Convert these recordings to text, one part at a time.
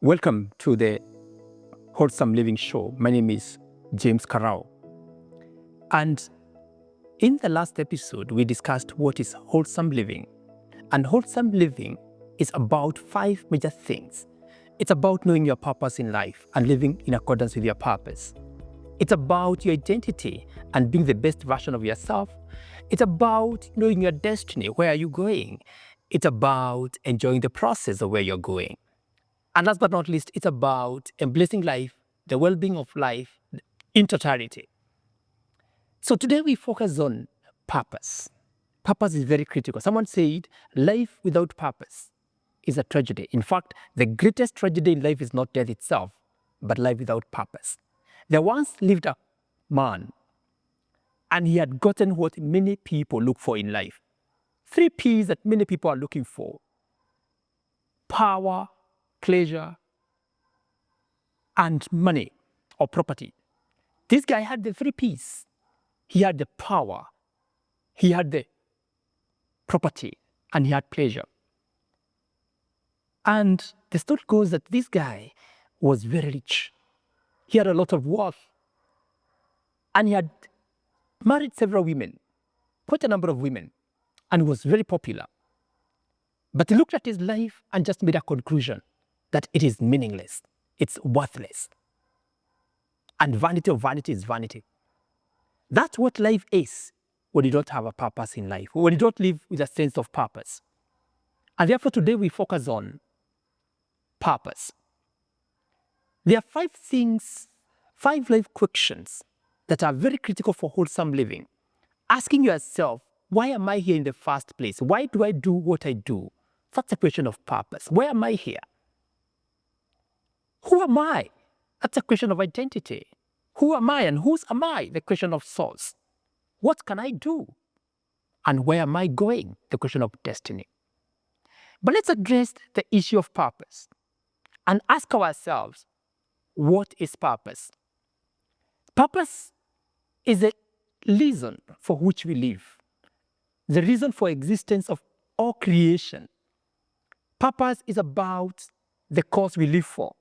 Welcome to the Wholesome Living Show. My name is James Karao. And in the last episode, we discussed what is wholesome living. And wholesome living is about 5 major things. It's about knowing your purpose in life and living in accordance with your purpose. It's about your identity and being the best version of yourself. It's about knowing your destiny. Where are you going? It's about enjoying the process of where you're going. And last but not least, it's about embracing life, the well-being of life in totality. So today we focus on purpose. Purpose is very critical. Someone said, life without purpose is a tragedy. In fact, the greatest tragedy in life is not death itself, but life without purpose. There once lived a man, and he had gotten what many people look for in life. 3 P's that many people are looking for: power, pleasure, and money or property. This guy had the 3 P's. He had the power, he had the property, and he had pleasure. And the story goes that this guy was very rich. He had a lot of wealth. And he had married several women, quite a number of women, and was very popular. But he looked at his life and just made a conclusion that it is meaningless, it's worthless. And vanity of vanity is vanity. That's what life is when you don't have a purpose in life, when you don't live with a sense of purpose. And therefore today we focus on purpose. There are 5 things, 5 life questions that are very critical for wholesome living. Asking yourself, why am I here in the first place? Why do I do what I do? That's a question of purpose. Why am I here? Who am I? That's a question of identity. Who am I and whose am I? The question of source. What can I do? And where am I going? The question of destiny. But let's address the issue of purpose and ask ourselves, what is purpose? Purpose is the reason for which we live, the reason for existence of all creation. Purpose is about the cause we live for.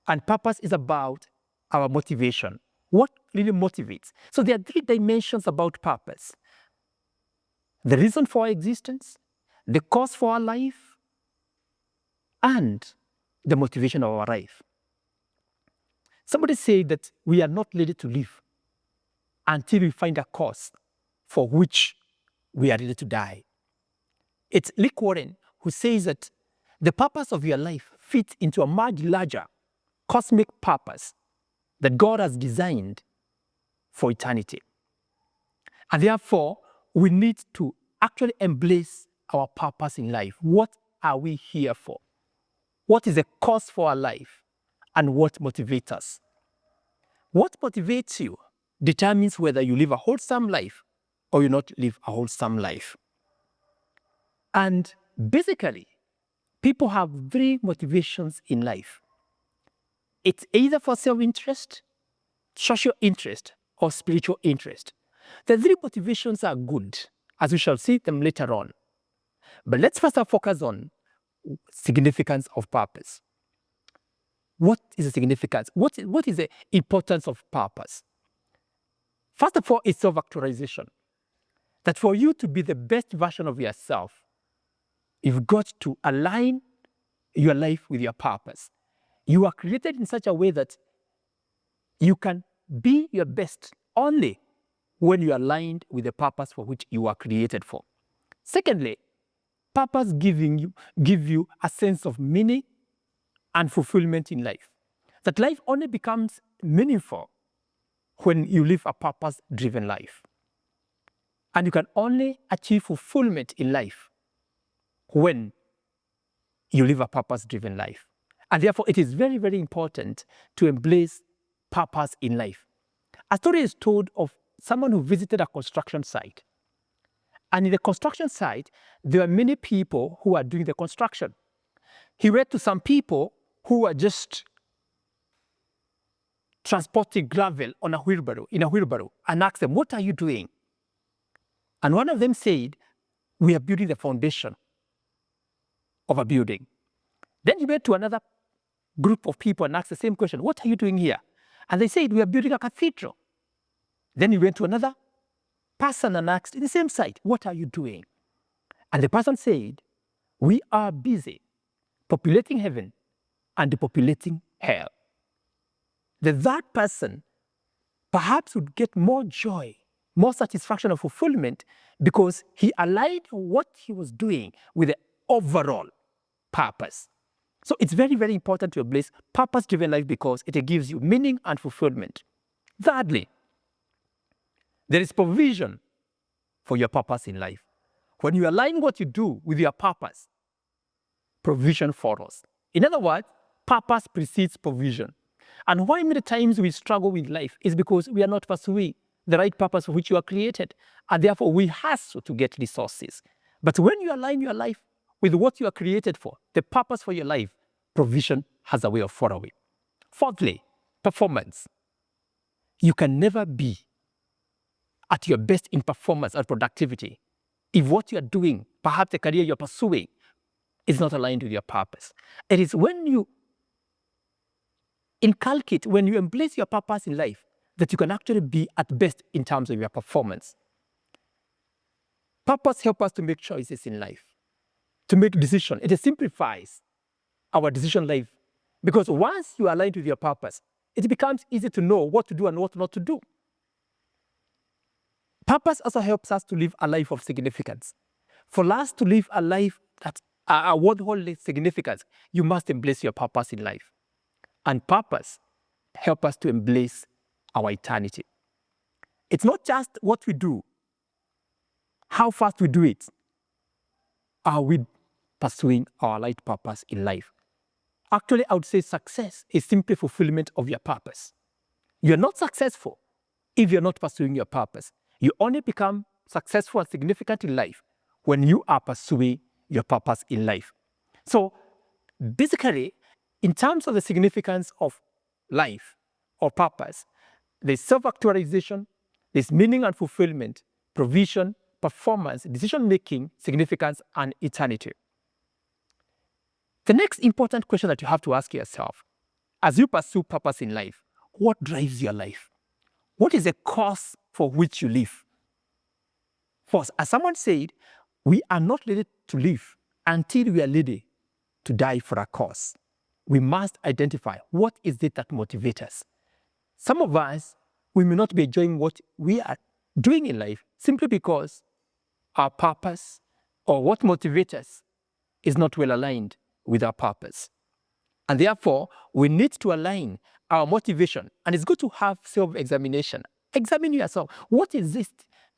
And purpose is about our motivation. What really motivates? So there are 3 dimensions about purpose: the reason for our existence, the cause for our life, and the motivation of our life. Somebody said that we are not ready to live until we find a cause for which we are ready to die. It's Rick Warren who says that the purpose of your life fits into a much larger cosmic purpose that God has designed for eternity. And therefore, we need to actually embrace our purpose in life. What are we here for? What is the cause for our life? And what motivates us? What motivates you determines whether you live a wholesome life or you not live a wholesome life. And basically, people have 3 motivations in life. It's either for self-interest, social interest, or spiritual interest. The 3 motivations are good, as we shall see them later on. But let's first focus on significance of purpose. What is the significance? What is the importance of purpose? First of all, it's self-actualization. That for you to be the best version of yourself, you've got to align your life with your purpose. You are created in such a way that you can be your best only when you are aligned with the purpose for which you are created for. Secondly, purpose give you a sense of meaning and fulfillment in life. That life only becomes meaningful when you live a purpose-driven life. And you can only achieve fulfillment in life when you live a purpose-driven life. And therefore, it is very, very important to embrace purpose in life. A story is told of someone who visited a construction site. And in the construction site, there were many people who were doing the construction. He read to some people who were just transporting gravel in a wheelbarrow, and asked them, what are you doing? And one of them said, we are building the foundation of a building. Then he went to another group of people and asked the same question, what are you doing here? And they said, we are building a cathedral. Then he went to another person and asked in the same site, what are you doing? And the person said, we are busy populating heaven and populating hell. The third person perhaps would get more joy, more satisfaction or fulfillment because he aligned what he was doing with the overall purpose. So it's very, very important to embrace purpose-driven life because it gives you meaning and fulfillment. Thirdly, there is provision for your purpose in life. When you align what you do with your purpose, provision follows. In other words, purpose precedes provision. And why many times we struggle with life is because we are not pursuing the right purpose for which you are created, and therefore we hustle to get resources. But when you align your life with what you are created for, the purpose for your life, provision has a way of following. Fourthly, performance. You can never be at your best in performance and productivity if what you are doing, perhaps the career you're pursuing, is not aligned with your purpose. It is when you inculcate, when you embrace your purpose in life, that you can actually be at best in terms of your performance. Purpose helps us to make choices in life, to make decisions. It simplifies our decision life because once you align with your purpose, it becomes easy to know what to do and what not to do. Purpose also helps us to live a life of significance. For us to live a life that's a worthwhile significance, you must embrace your purpose in life. And purpose helps us to embrace our eternity. It's not just what we do, how fast we do it. Are we pursuing our right purpose in life? Actually, I would say success is simply fulfillment of your purpose. You're not successful if you're not pursuing your purpose. You only become successful and significant in life when you are pursuing your purpose in life. So basically, in terms of the significance of life or purpose, there's self-actualization, there's meaning and fulfillment, provision, performance, decision-making, significance, and eternity. The next important question that you have to ask yourself, as you pursue purpose in life, what drives your life? What is the cause for which you live? First, as someone said, we are not ready to live until we are ready to die for a cause. We must identify what is it that motivates us. Some of us, we may not be enjoying what we are doing in life simply because our purpose or what motivates us is not well aligned with our purpose. And therefore, we need to align our motivation. And it's good to have self-examination. Examine yourself. What is this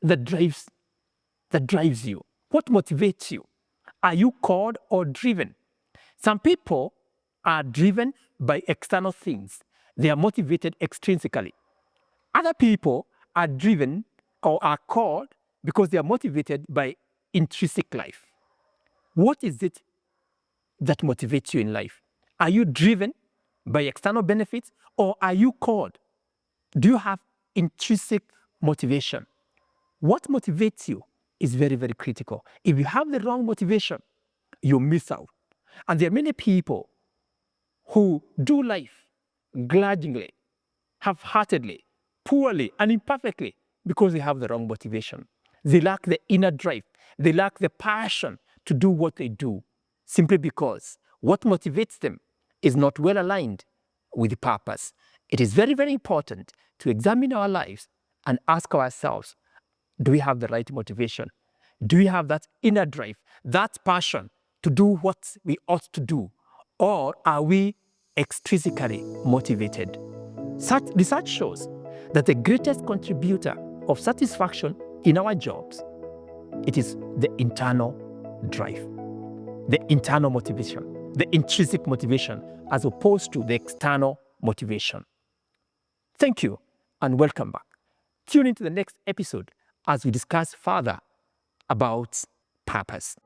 that drives you? What motivates you? Are you called or driven? Some people are driven by external things. They are motivated extrinsically. Other people are driven or are called because they are motivated by intrinsic life. What is it that motivates you in life? Are you driven by external benefits or are you called? Do you have intrinsic motivation? What motivates you is very, very critical. If you have the wrong motivation, you miss out. And there are many people who do life grudgingly, half-heartedly, poorly, and imperfectly because they have the wrong motivation. They lack the inner drive. They lack the passion to do what they do simply because what motivates them is not well aligned with the purpose. It is very, very important to examine our lives and ask ourselves, do we have the right motivation? Do we have that inner drive, that passion to do what we ought to do? Or are we extrinsically motivated? Such research shows that the greatest contributor of satisfaction in our jobs, it is the internal drive, the internal motivation, the intrinsic motivation, as opposed to the external motivation. Thank you and welcome back. Tune into the next episode as we discuss further about purpose.